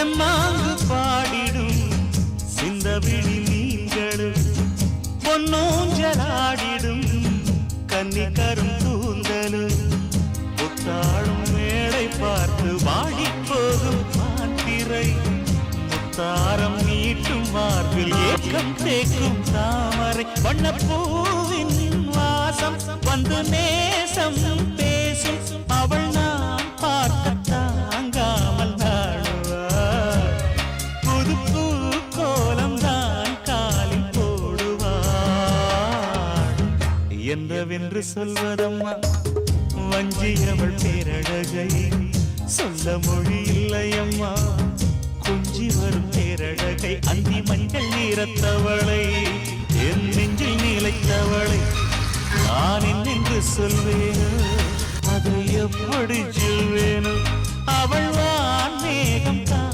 தெம்மாங்கு பாடிடும் சிந்தவிழி மீன்களும் பொன்னூஞ்சலாடிடும் கன்னி கரும் கூந்தலும் புத்தாளும் மேடை பார்த்து வாடி போகும் மாத்திரை முத்தாரம் நீட்டும் மார்பில் ஏக்கம் தேக்கும் தாமரை வண்ணப்பூவின் வாசம் வந்து நேசம் பேசும் அவள் நான் பார்க்க தாங்காமல் நாடுவார் புது பூ கோலம் தான் காலில் போடுவார் என்னவென்று சொல்வதம்மா வஞ்சி அவள் பேரழகை சொல்ல மொழி இல்லையம்மா கொஞ்சி வரும் பேரழகை அந்தி மஞ்சள் நீரத்தவளை என் நெஞ்சில் நீலைத்தவளை நான் என்னென்று சொல்வேனோ அதை எப்படி சொல்வேனோ அவள் வான் மேகம்